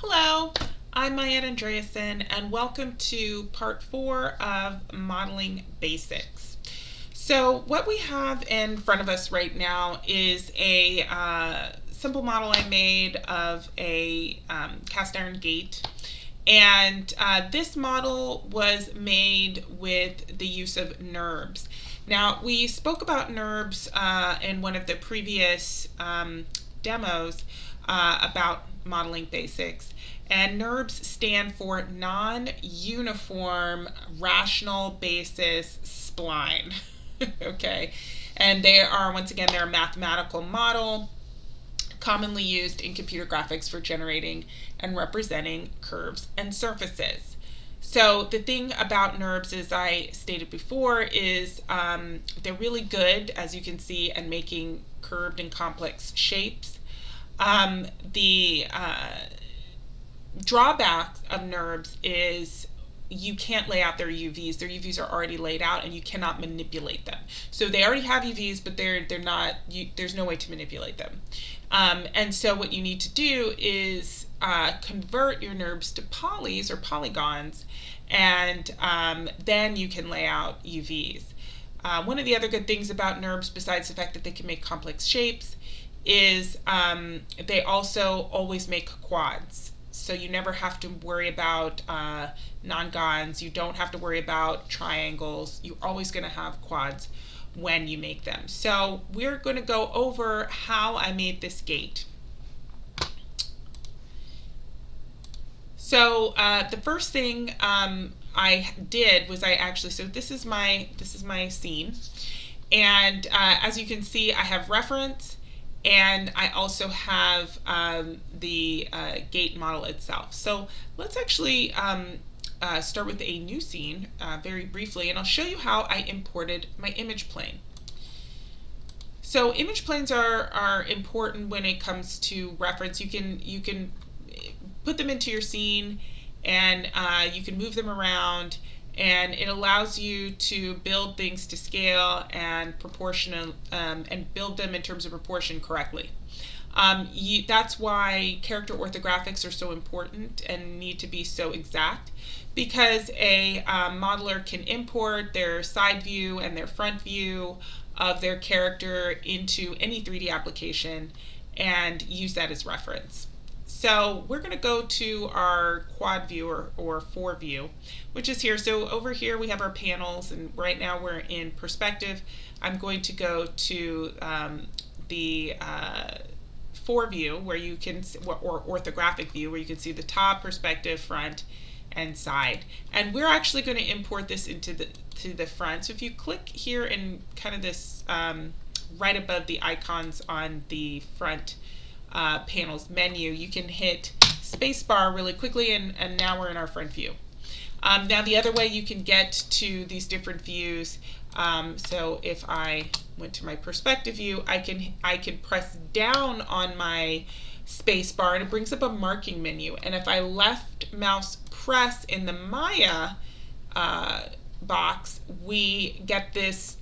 Hello, I'm Maya Andreasen, and welcome to part 4 of Modeling Basics. So what we have in front of us right now is a simple model I made of a cast iron gate. And this model was made with the use of NURBS. Now, we spoke about NURBS in one of the previous demos about modeling basics. And NURBS stand for non-uniform rational basis spline. Okay, and they are, once again, they're a mathematical model commonly used in computer graphics for generating and representing curves and surfaces. So the thing about NURBS, as I stated before, is they're really good, as you can see, at making curved and complex shapes. The drawback of NURBS is you can't lay out their UVs. Their UVs are already laid out, and you cannot manipulate them. So they already have UVs, but they're not. There's no way to manipulate them. And so what you need to do is convert your NURBS to polys or polygons, and then you can lay out UVs. One of the other good things about NURBS, besides the fact that they can make complex shapes, is they also always make quads. So you never have to worry about non-gons. You don't have to worry about triangles. You're always going to have quads when you make them. So we're going to go over how I made this gate. So the first thing I did was so this is my scene, and as you can see, I have reference, and I also have the gate model itself. So let's actually start with a new scene very briefly, and I'll show you how I imported my image plane. So image planes are important when it comes to reference. You can put them into your scene, and you can move them around, and it allows you to build things to scale and proportion, and build them in terms of proportion correctly. That's why character orthographics are so important and need to be so exact, because a modeler can import their side view and their front view of their character into any 3D application and use that as reference. So we're going to go to our quad view or 4 view, which is here. So over here we have our panels, and right now we're in perspective. I'm going to go to the 4 view, where you can, or orthographic view, where you can see the top, perspective, front, and side. And we're actually going to import this into the front. So if you click here in kind of this right above the icons on the front panels menu, you can hit spacebar really quickly, and now we're in our front view. Now the other way you can get to these different views, so if I went to my perspective view, I can press down on my spacebar, and it brings up a marking menu. And if I left mouse press in the Maya box, we get this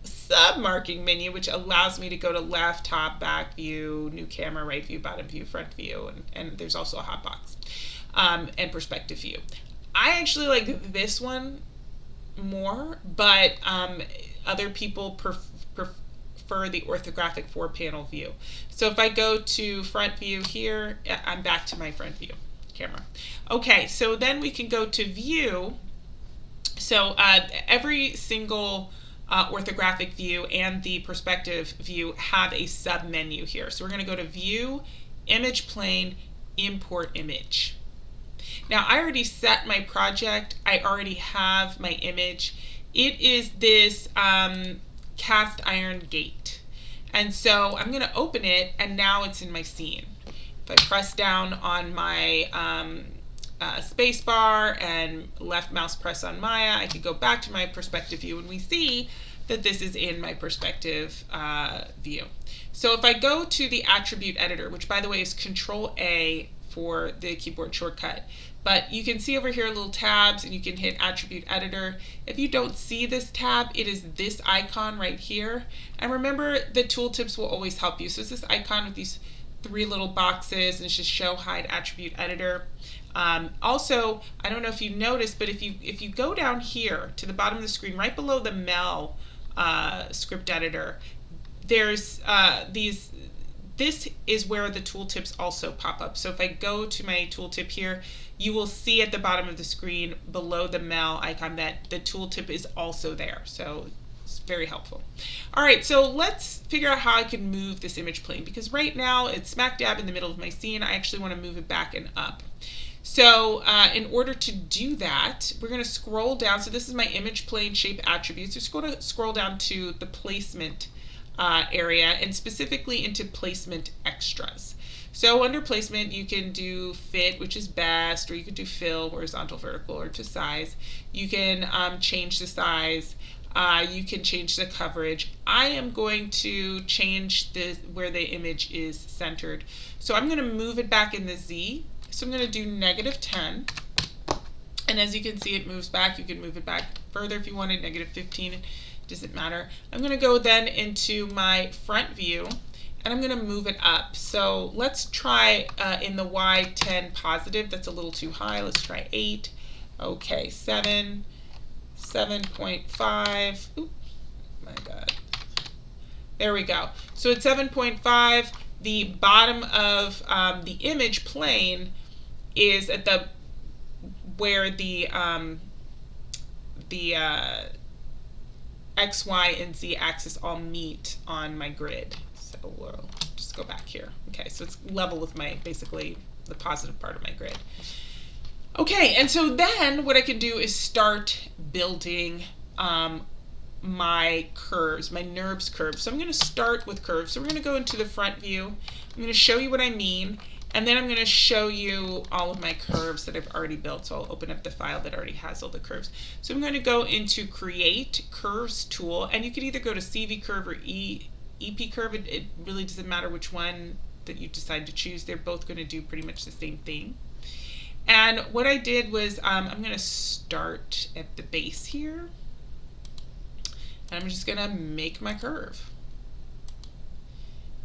sub-marking menu, which allows me to go to left, top, back view, new camera, right view, bottom view, front view, and there's also a hotbox and perspective view. I actually like this one more, but other people prefer the orthographic 4-panel view. So if I go to front view here, I'm back to my front view camera. Okay, so then we can go to view. So every single orthographic view and the perspective view have a sub menu here. So we're going to go to view, image plane, import image. Now I already set my project. I already have my image. It is this cast iron gate, and so I'm going to open it, and now it's in my scene. If I press down on my space bar and left mouse press on Maya, I could go back to my perspective view, and we see that this is in my perspective view. So if I go to the attribute editor, which by the way is Control A for the keyboard shortcut, but you can see over here little tabs, and you can hit attribute editor. If you don't see this tab, it is this icon right here. And remember, the tooltips will always help you. So it's this icon with these three little boxes, and it's just show hide attribute editor. Also, I don't know if you noticed, but if you go down here to the bottom of the screen, right below the Mel script editor, there's these. This is where the tooltips also pop up. So if I go to my tooltip here, you will see at the bottom of the screen below the Mel icon that the tooltip is also there. So it's very helpful. All right, so let's figure out how I can move this image plane, because right now it's smack dab in the middle of my scene. I actually want to move it back and up. So in order to do that, we're going to scroll down. So this is my image plane shape attributes. Just going to scroll down to the placement area, and specifically into placement extras. So under placement, you can do fit, which is best, or you could do fill, horizontal, vertical, or to size. You can change the size. You can change the coverage. I am going to change where the image is centered. So I'm going to move it back in the Z. So I'm going to do -10. And as you can see, it moves back. You can move it back further if you wanted, -15. It doesn't matter. I'm going to go then into my front view, and I'm going to move it up. So let's try in the Y10 positive. That's a little too high. Let's try 8. Okay, 7, 7.5. Oop, my God. There we go. So at 7.5, the bottom of the image plane is at the where the X, Y, and Z axis all meet on my grid. So we'll just go back here. Okay, so it's level with my, basically, the positive part of my grid. Okay, and so then what I can do is start building my curves, my NURBS curves. So I'm going to start with curves. So we're going to go into the front view. I'm going to show you what I mean, and then I'm going to show you all of my curves that I've already built. So I'll open up the file that already has all the curves. So I'm going to go into Create Curves tool, and you can either go to CV curve or EP curve. It really doesn't matter which one that you decide to choose. They're both going to do pretty much the same thing. And what I did was I'm going to start at the base here, and I'm just going to make my curve.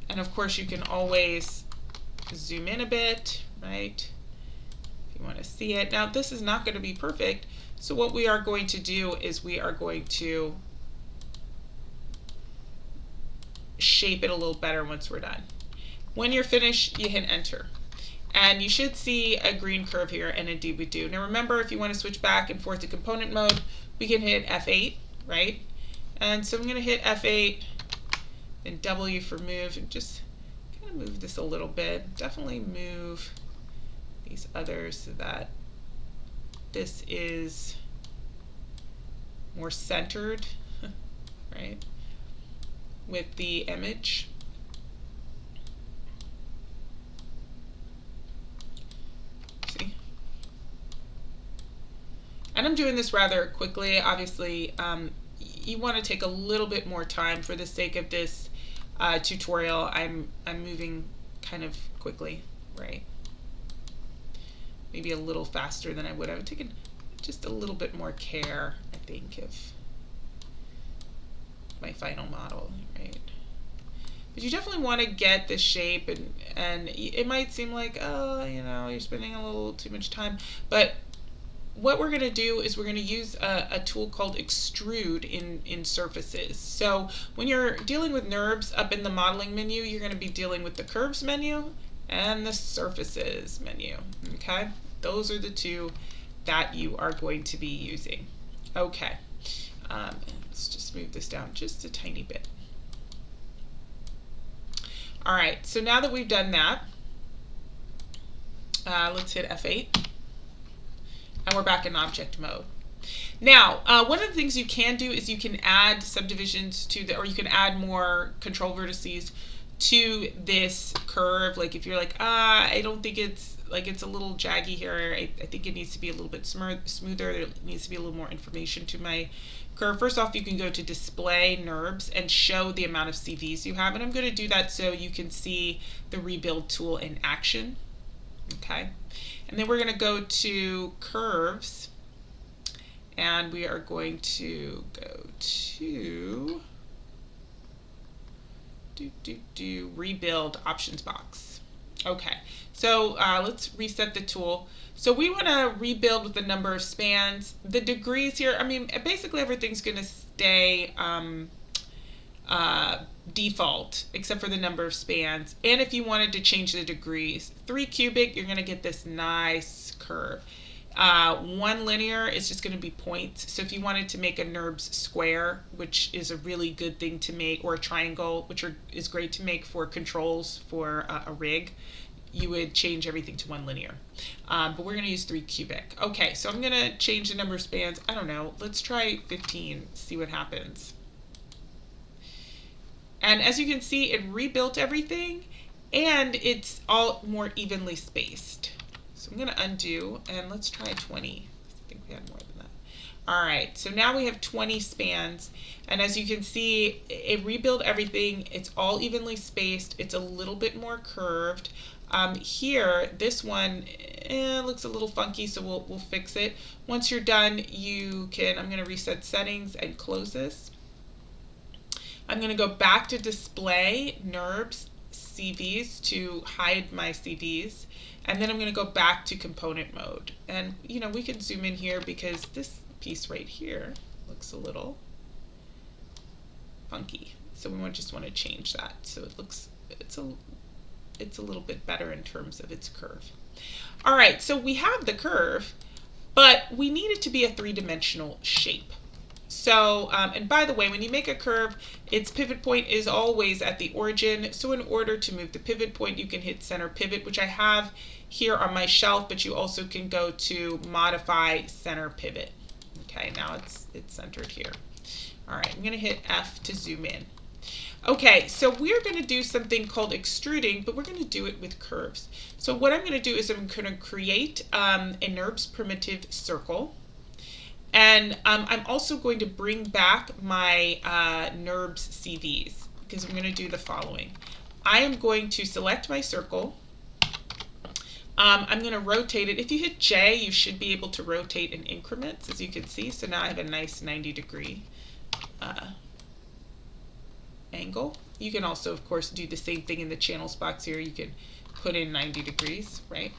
And of course you can always zoom in a bit, right, if you want to see it. Now this is not going to be perfect, so what we are going to do is we are going to shape it a little better once we're done. When you're finished, you hit enter. And you should see a green curve here, and indeed we do. Now remember, if you want to switch back and forth to component mode, we can hit F8, right? And so I'm going to hit F8, then W for move, and just kind of move this a little bit. Definitely move these others so that this is more centered, right, with the image. And I'm doing this rather quickly. Obviously, you want to take a little bit more time for the sake of this tutorial. I'm moving kind of quickly, right? Maybe a little faster than I would. I would take just a little bit more care, I think, of my final model, right? But you definitely want to get the shape, and it might seem like, oh, you know, you're spending a little too much time, but what we're going to do is we're going to use a tool called Extrude in surfaces. So when you're dealing with NURBS up in the modeling menu, you're going to be dealing with the curves menu and the surfaces menu. Okay, those are the two that you are going to be using. Okay, let's just move this down just a tiny bit. All right, so now that we've done that, let's hit F8. And we're back in object mode. Now, one of the things you can do is you can add subdivisions to or you can add more control vertices to this curve. Like if you're like, I don't think it's a little jaggy here. I think it needs to be a little bit smoother. There needs to be a little more information to my curve. First off, you can go to Display NURBS and show the amount of CVs you have. And I'm going to do that so you can see the rebuild tool in action. Okay. And then we're going to go to curves, and we are going to go to rebuild options box. Okay, so let's reset the tool. So we want to rebuild with the number of spans. The degrees here, I mean, basically everything's going to stay default except for the number of spans. And if you wanted to change the degrees, 3 cubic, you're going to get this nice curve. 1 linear is just going to be points. So if you wanted to make a NURBS square, which is a really good thing to make, or a triangle, which is great to make for controls for a rig, you would change everything to 1 linear. But we're going to use 3 cubic. Okay, so I'm going to change the number of spans. I don't know. Let's try 15, see what happens. And as you can see, it rebuilt everything, and it's all more evenly spaced. So I'm going to undo, and let's try 20. I think we had more than that. All right, so now we have 20 spans, and as you can see, it rebuilt everything. It's all evenly spaced. It's a little bit more curved. Here, this one looks a little funky, so we'll fix it. Once you're done, you can, I'm going to reset settings and close this. I'm going to go back to display NURBS CVs to hide my CVs, and then I'm going to go back to component mode. And you know, we can zoom in here because this piece right here looks a little funky, so we just want to change that so it looks, it's a little bit better in terms of its curve. All right, so we have the curve, but we need it to be a 3-dimensional shape. So, and by the way, when you make a curve, its pivot point is always at the origin. So in order to move the pivot point, you can hit center pivot, which I have here on my shelf, but you also can go to modify center pivot. Okay, now it's centered here. All right, I'm going to hit F to zoom in. Okay, so we're going to do something called extruding, but we're going to do it with curves. So what I'm going to do is I'm going to create a NURBS primitive circle. And I'm also going to bring back my NURBS CVs because I'm going to do the following. I am going to select my circle. I'm going to rotate it. If you hit J, you should be able to rotate in increments, as you can see. So now I have a nice 90-degree angle. You can also, of course, do the same thing in the channels box here. You can put in 90 degrees, right?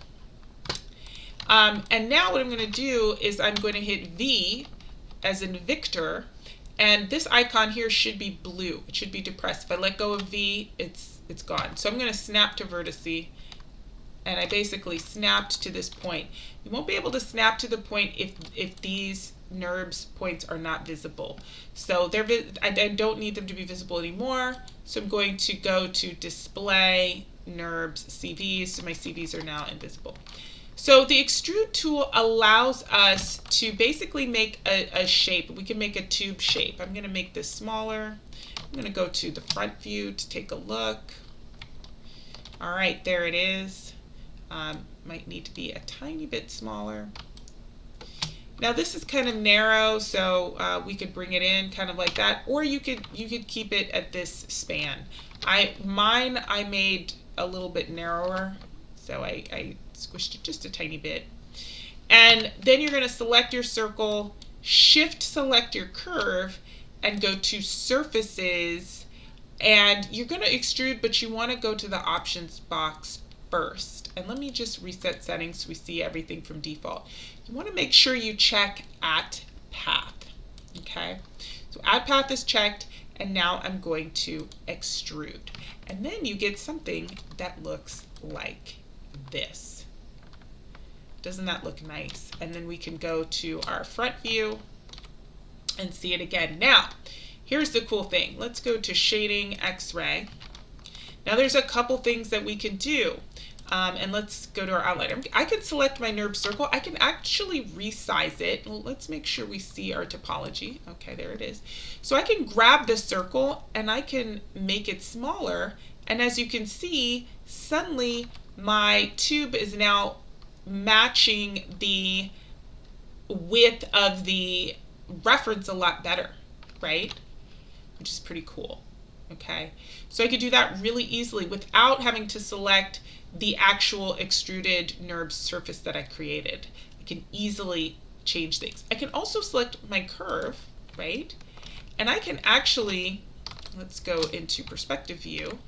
And now what I'm going to do is I'm going to hit V as in Victor, and this icon here should be blue. It should be depressed. If I let go of V, it's gone. So I'm going to snap to vertice, and I basically snapped to this point. You won't be able to snap to the point if these NURBS points are not visible. So I don't need them to be visible anymore. So I'm going to go to display NURBS CVs. So my CVs are now invisible. So the extrude tool allows us to basically make a shape. We can make a tube shape. I'm going to make this smaller. I'm going to go to the front view to take a look. All right, there it is. Might need to be a tiny bit smaller. Now this is kind of narrow, so we could bring it in kind of like that, or you could keep it at this span. Mine I made a little bit narrower, so I squished it just a tiny bit. And then you're going to select your circle, shift select your curve, and go to surfaces, and you're going to extrude, but you want to go to the options box first. And let me just reset settings so we see everything from default. You want to make sure you check at path. Okay, so at path is checked, and now I'm going to extrude. And then you get something that looks like this. Doesn't that look nice? And then we can go to our front view and see it again. Now, here's the cool thing. Let's go to shading X-ray. Now there's a couple things that we can do. And let's go to our outline. I can select my NURBS circle. I can actually resize it. Let's make sure we see our topology. Okay, there it is. So I can grab the circle and I can make it smaller. And as you can see, suddenly my tube is now matching the width of the reference a lot better, right? Which is pretty cool. Okay, so I could do that really easily without having to select the actual extruded NURBS surface that I created. I can easily change things. I can also select my curve, right? And I can actually, let's go into perspective view,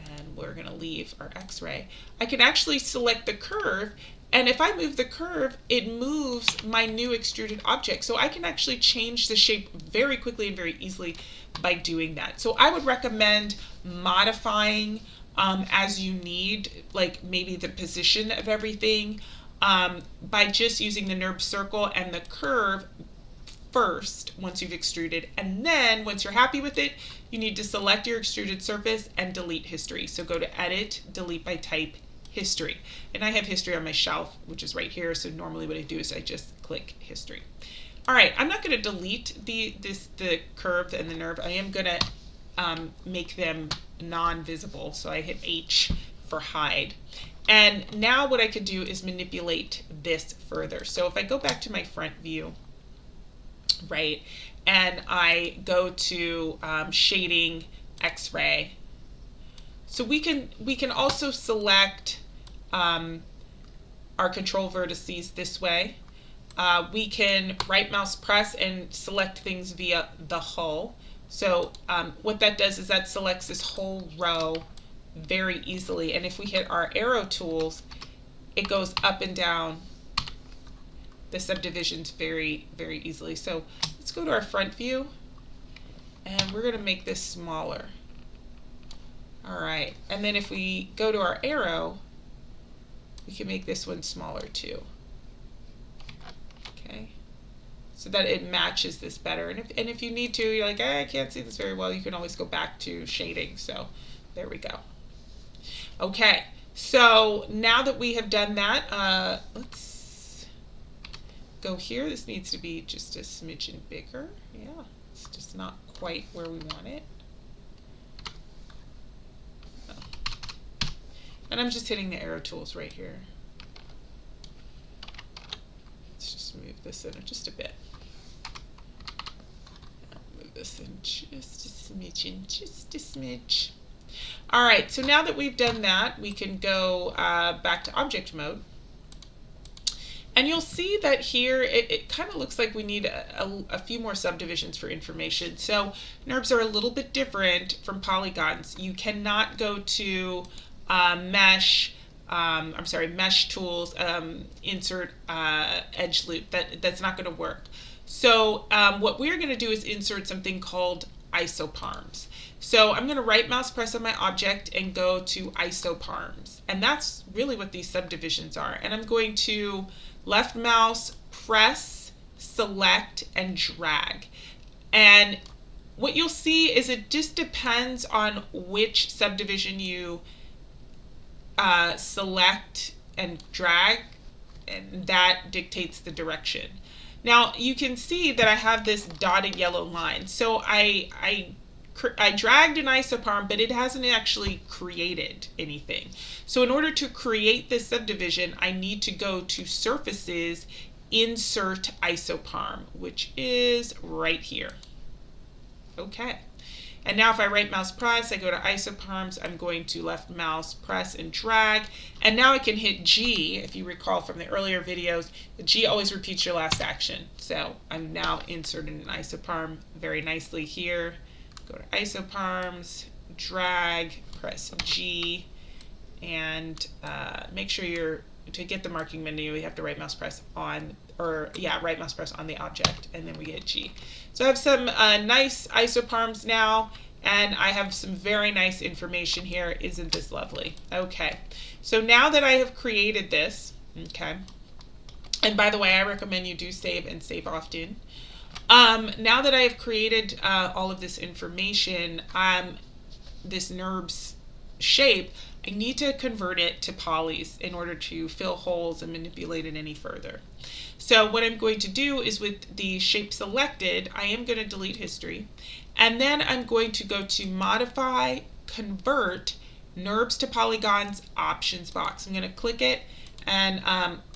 and we're going to leave our x-ray. I can actually select the curve, and if I move the curve, it moves my new extruded object. So I can actually change the shape very quickly and very easily by doing that. So I would recommend modifying as you need, like maybe the position of everything, by just using the NURB circle and the curve first once you've extruded, and then once you're happy with it, you need to select your extruded surface and delete history. So go to Edit, Delete by Type, History. And I have history on my shelf, which is right here, so normally what I do is I just click History. All right, I'm not going to delete the curve and the NURB. I am going to make them non-visible, so I hit H for hide. And now what I could do is manipulate this further. So if I go back to my front view, right, and I go to shading X-ray, so we can also select our control vertices this way. We can right mouse press and select things via the hull. So what that does is that selects this whole row very easily, and if we hit our arrow tools, it goes up and down the subdivisions very, very easily. So let's go to our front view, and we're going to make this smaller. All right, and then if we go to our arrow, we can make this one smaller too. Okay, so that it matches this better. And if you need to, you're like, I can't see this very well, you can always go back to shading. So there we go. Okay, so now that we have done that, let's go here. This needs to be just a smidgen bigger. Yeah, it's just not quite where we want it. Oh. And I'm just hitting the arrow tools right here. Let's just move this in just a bit. I'll move this in just a smidgen, just a smidge. All right, so now that we've done that, we can go back to object mode. And you'll see that here it kind of looks like we need a few more subdivisions for information. So NURBs are a little bit different from polygons. You cannot go to mesh tools, insert edge loop. That's not going to work. So what we're going to do is insert something called isoparms. So I'm going to right mouse press on my object and go to isoparms. And that's really what these subdivisions are. And I'm going to left mouse, press, select, and drag. And what you'll see is it just depends on which subdivision you select and drag, and that dictates the direction. Now you can see that I have this dotted yellow line. So I dragged an isoparm, but it hasn't actually created anything. So in order to create this subdivision, I need to go to Surfaces, Insert Isoparm, which is right here. Okay. And now if I right mouse press, I go to isoparms, I'm going to left mouse press and drag, and now I can hit G. If you recall from the earlier videos, the G always repeats your last action. So I'm now inserting an isoparm very nicely here. Go to isoparms, drag, press G, and make sure to get the marking menu, we have to right mouse press on, right mouse press on the object, and then we hit G. So I have some nice isoparms now, and I have some very nice information here. Isn't this lovely? Okay, so now that I have created this, okay, and by the way, I recommend you do save and save often. Now that I have created all of this information, this NURBS shape, I need to convert it to polys in order to fill holes and manipulate it any further. So what I'm going to do is, with the shape selected, I am going to delete history, and then I'm going to go to Modify, Convert, NURBS to Polygons Options box. I'm going to click it, and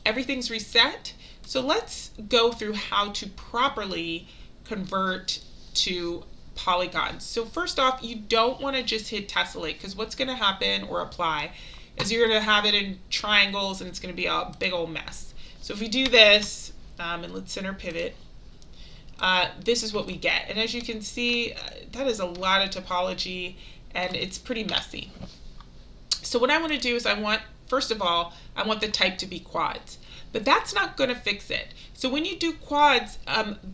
everything's reset. So let's go through how to properly convert to polygons. So first off, you don't want to just hit tessellate, because what's going to happen, or apply, is you're going to have it in triangles and it's going to be a big old mess. So if we do this, and let's center pivot, this is what we get. And as you can see, that is a lot of topology and it's pretty messy. So what I want to do is first of all, I want the type to be quads. But that's not going to fix it. So when you do quads,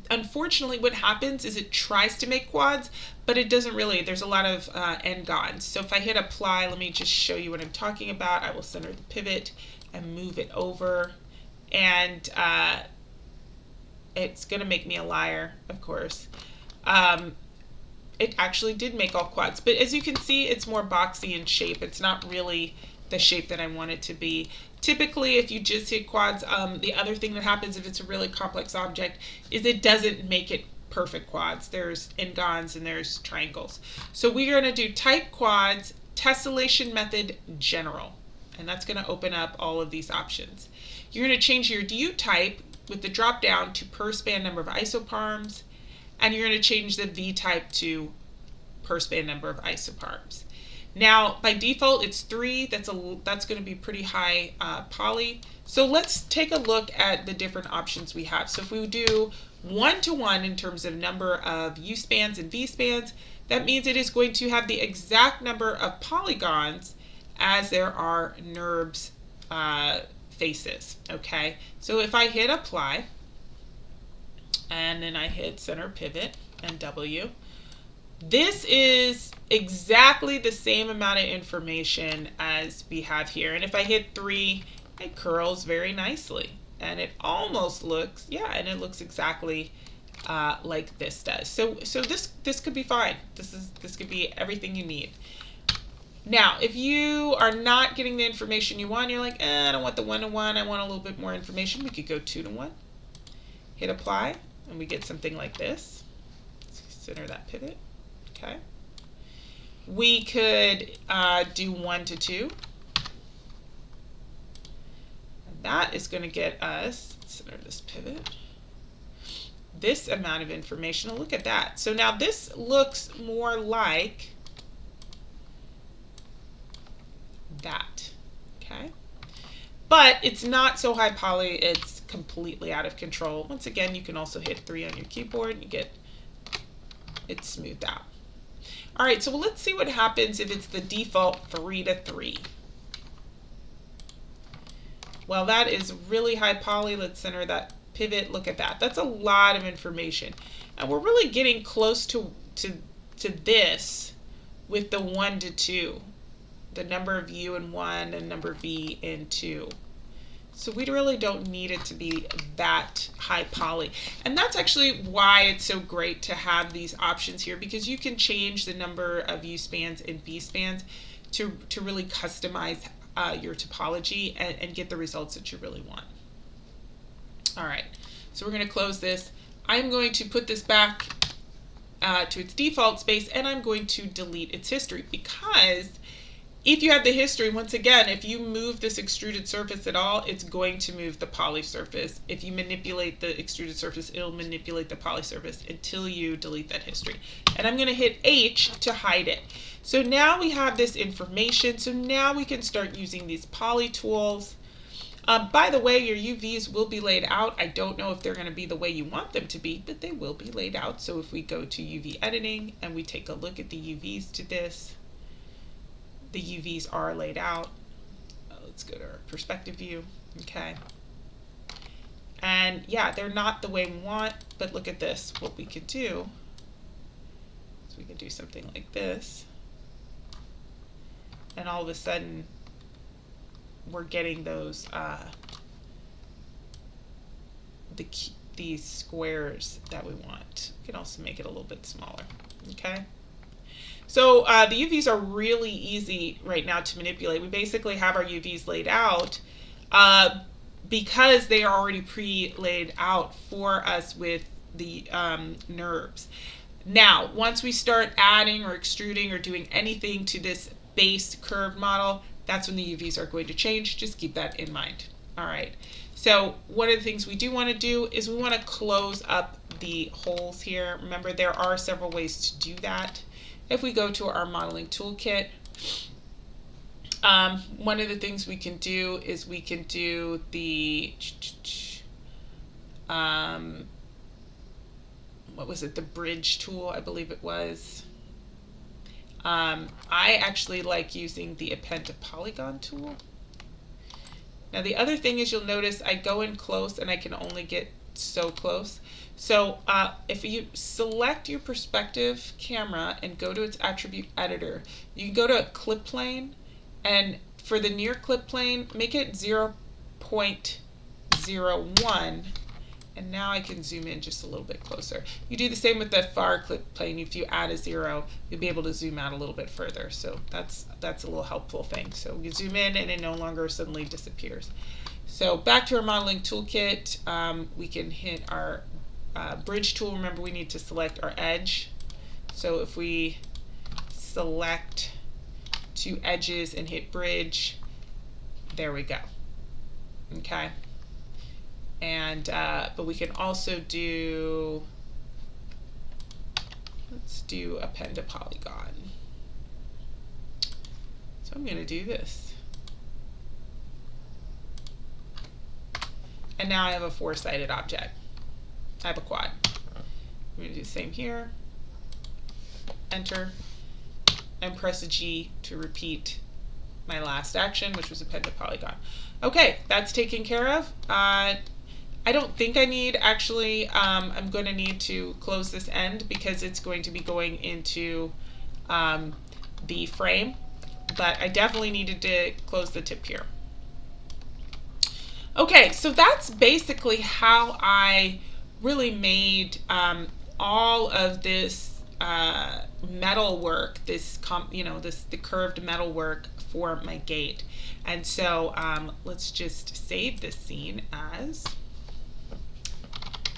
unfortunately what happens is it tries to make quads, but it doesn't really. There's a lot of n-gons. So if I hit apply, let me just show you what I'm talking about. I will center the pivot and move it over. And it's going to make me a liar, of course. It actually did make all quads. But as you can see, it's more boxy in shape. It's not really the shape that I want it to be. Typically, if you just hit quads, the other thing that happens if it's a really complex object is it doesn't make it perfect quads. There's n-gons and there's triangles. So we're going to do type quads, tessellation method general. And that's going to open up all of these options. You're going to change your DU type with the drop down to per span number of isoparms. And you're going to change the V type to per span number of isoparms. Now, by default, it's 3. That's going to be pretty high poly. So let's take a look at the different options we have. So if we do 1-to-1 in terms of number of U spans and V spans, that means it is going to have the exact number of polygons as there are NURBS faces. Okay, so if I hit apply, and then I hit center pivot and W, this is exactly the same amount of information as we have here. And if I hit 3, it curls very nicely. And it almost looks, yeah, and it looks exactly like this does. So this could be fine. This could be everything you need. Now, if you are not getting the information you want, you're like, I don't want the 1-to-1, I want a little bit more information, we could go 2-to-1. Hit apply, and we get something like this. Let's center that pivot. Okay. We could do 1-to-2. And that is going to get us, center this pivot, this amount of information. Look at that. So now this looks more like that. Okay. But it's not so high poly, it's completely out of control. Once again, you can also hit 3 on your keyboard and you get it smoothed out. All right, so let's see what happens if it's the default 3-to-3. Well, that is really high poly. Let's center that pivot. Look at that. That's a lot of information. And we're really getting close to this with the 1-to-2. The number of U in 1 and number of V in 2. So we really don't need it to be that high poly. And that's actually why it's so great to have these options here, because you can change the number of U spans and V spans to really customize your topology and get the results that you really want. All right, so we're going to close this. I'm going to put this back to its default space, and I'm going to delete its history, because if you have the history, once again, if you move this extruded surface at all, it's going to move the poly surface. If you manipulate the extruded surface, it'll manipulate the poly surface until you delete that history. And I'm going to hit H to hide it. So now we have this information. So now we can start using these poly tools. By the way, your UVs will be laid out. I don't know if they're going to be the way you want them to be, but they will be laid out. So if we go to UV editing and we take a look at the UVs to this, the UVs are laid out. Let's go to our perspective view. Okay. And yeah, they're not the way we want, but look at this. What we could do is we could do something like this. And all of a sudden, we're getting those, these squares that we want. We can also make it a little bit smaller. Okay. So the UVs are really easy right now to manipulate. We basically have our UVs laid out because they are already pre-laid out for us with the NURBS. Now, once we start adding or extruding or doing anything to this base curved model, that's when the UVs are going to change. Just keep that in mind. All right. So one of the things we do want to do is we want to close up the holes here. Remember, there are several ways to do that. If we go to our modeling toolkit, one of the things we can do is we can do the, what was it, the bridge tool, I believe it was. I actually like using the append to polygon tool. Now the other thing is, you'll notice I go in close and I can only get so close. So if you select your perspective camera and go to its attribute editor, you can go to clip plane, and for the near clip plane, make it 0.01, and now I can zoom in just a little bit closer. You do the same with the far clip plane. If you add a 0, you'll be able to zoom out a little bit further. So that's a little helpful thing. So you zoom in and it no longer suddenly disappears. So back to our modeling toolkit, we can hit our bridge tool. Remember, we need to select our edge. So if we select 2 edges and hit bridge, there we go. Okay. And but we can also do, let's do append to polygon. So I'm going to do this. And now I have a 4-sided object. I have a quad. I'm going to do the same here. Enter. And press a G to repeat my last action, which was append to polygon. Okay, that's taken care of. I don't think I need, actually, I'm going to need to close this end because it's going to be going into the frame, but I definitely needed to close the tip here. Okay, so that's basically how I really made all of this metal work, the curved metal work for my gate. And so let's just save this scene as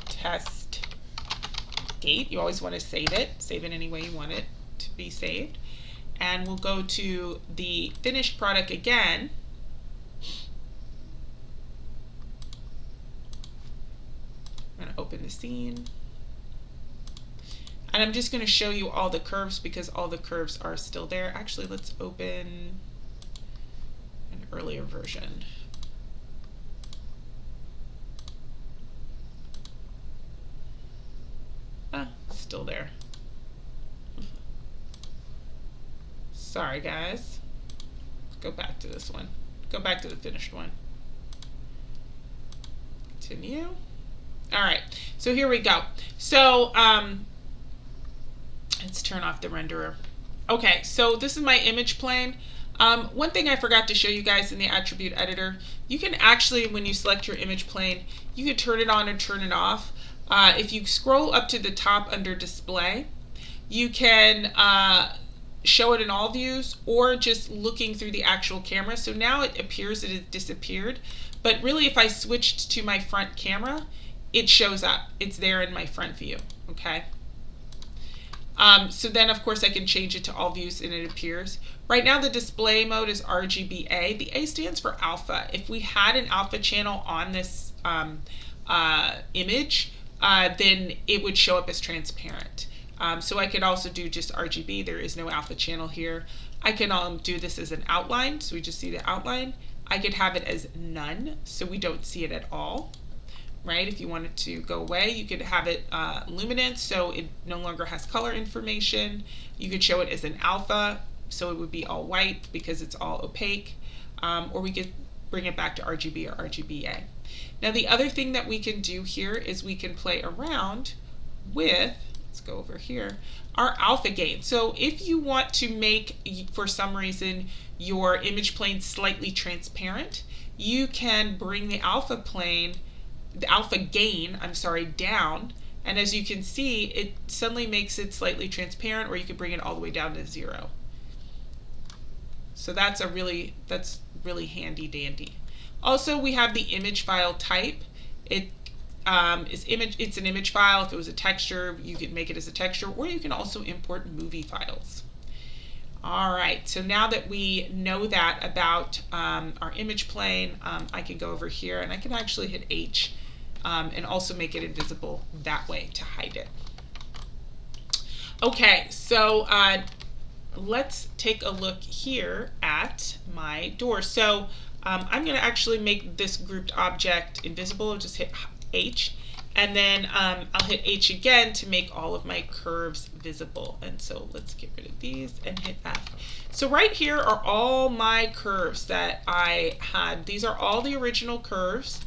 test gate. You always want to save it any way you want it to be saved. And we'll go to the finished product again. I'm going to open the scene. And I'm just going to show you all the curves because all the curves are still there. Actually, let's open an earlier version. Still there. Sorry guys. Let's go back to this one. Go back to the finished one. Continue. Alright, so here we go. So let's turn off the renderer. Okay, so this is my image plane. One thing I forgot to show you guys in the attribute editor, you can actually, when you select your image plane, you can turn it on or turn it off. If you scroll up to the top under display, you can show it in all views or just looking through the actual camera. So now it appears that it disappeared, but really if I switched to my front camera, it shows up. It's there in my front view, okay? So then of course I can change it to all views and it appears. Right now the display mode is RGBA. The A stands for alpha. If we had an alpha channel on this image, then it would show up as transparent. So I could also do just RGB. There is no alpha channel here. I can do this as an outline, so we just see the outline. I could have it as none, so we don't see it at all. Right? If you want it to go away, you could have it luminance, so it no longer has color information. You could show it as an alpha, so it would be all white because it's all opaque. Or we could bring it back to RGB or RGBA. Now the other thing that we can do here is we can play around with, let's go over here, our alpha gain. So if you want to make, for some reason, your image plane slightly transparent, you can bring the alpha gain, down, and as you can see, it suddenly makes it slightly transparent, or you could bring it all the way down to 0. So that's really handy dandy. Also, we have the image file type. It's an image file. If it was a texture, you could make it as a texture, or you can also import movie files. All right, so now that we know that about our image plane, I can go over here and I can actually hit H and also make it invisible that way to hide it. Okay, so let's take a look here at my door. So I'm going to actually make this grouped object invisible. Just hit H, And then I'll hit H again to make all of my curves visible. And so let's get rid of these and hit F. So right here are all my curves that I had. These are all the original curves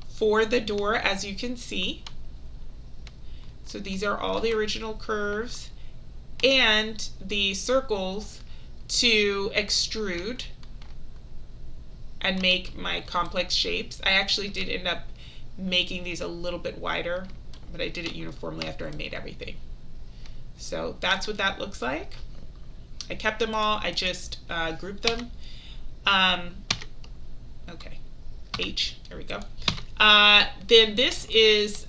for the door, as you can see. So these are all the original curves and the circles to extrude and make my complex shapes. I actually did end up making these a little bit wider, but I did it uniformly after I made everything. So that's what that looks like. I kept them all, I just grouped them. Okay, H, there we go. Then this is,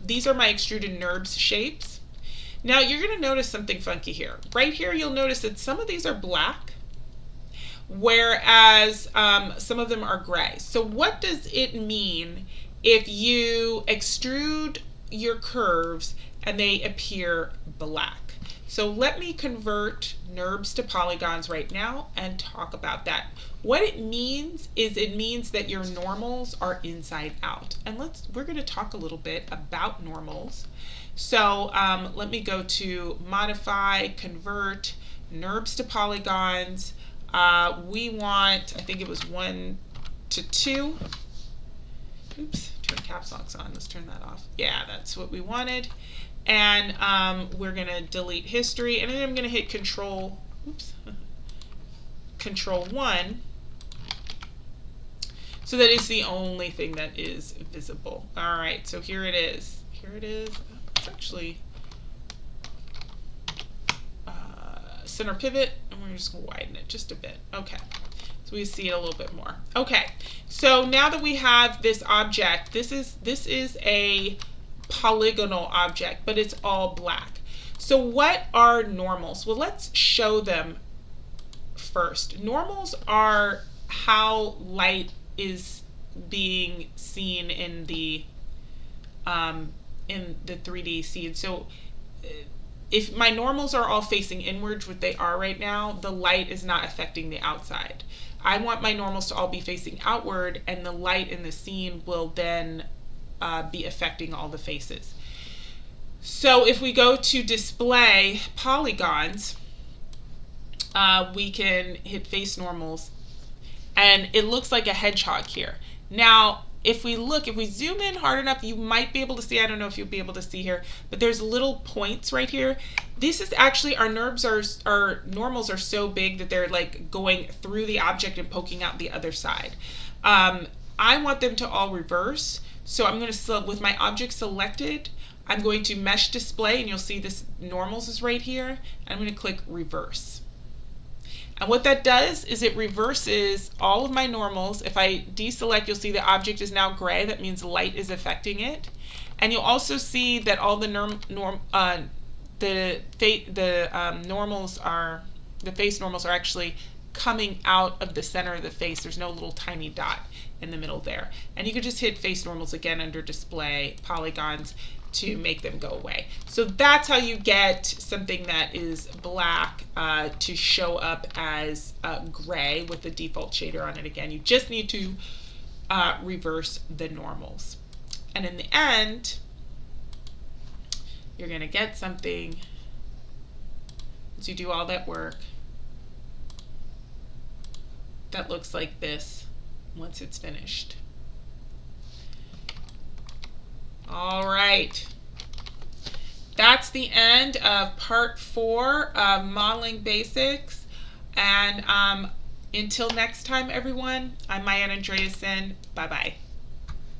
these are my extruded NURBS shapes. Now you're going to notice something funky here. Right here you'll notice that some of these are black, whereas some of them are gray. So what does it mean if you extrude your curves and they appear black? So let me convert NURBS to polygons right now and talk about that. What it means is it means that your normals are inside out. And we're going to talk a little bit about normals. So let me go to modify, convert, NURBS to polygons. We want, I think it was 1 to 2. Oops, turn caps locks on. Let's turn that off. Yeah, that's what we wanted. And we're going to delete history. And then I'm going to hit Control 1. So that is the only thing that is visible. All right, so here it is. Here it is. It's actually center pivot, and we're just going to widen it just a bit. Okay, so we see it a little bit more. Okay, so now that we have this object, this is a polygonal object, but it's all black. So what are normals? Well, let's show them first. Normals are how light is being seen in the 3D scene. So if my normals are all facing inwards, which they are right now, the light is not affecting the outside. I want my normals to all be facing outward, and the light in the scene will then be affecting all the faces. So if we go to display polygons, we can hit face normals, and it looks like a hedgehog here. Now, if we zoom in hard enough, you might be able to see, I don't know if you'll be able to see here, but there's little points right here. This is actually, our normals are so big that they're like going through the object and poking out the other side. I want them to all reverse. So I'm going to, with my object selected, I'm going to mesh display, and you'll see this normals is right here. And I'm going to click reverse. And what that does is it reverses all of my normals. If I deselect, you'll see the object is now gray. That means light is affecting it. And you'll also see that all the the face normals are actually coming out of the center of the face. There's no little tiny dot in the middle there. And you can just hit face normals again under display polygons to make them go away. So that's how you get something that is black to show up as gray with the default shader on it again. You just need to reverse the normals. And in the end, you're going to get something, once you do all that work, that looks like this once it's finished. All right, that's the end of part 4 of Modeling Basics. And until next time, everyone, I'm Maya Andreasen. Bye-bye.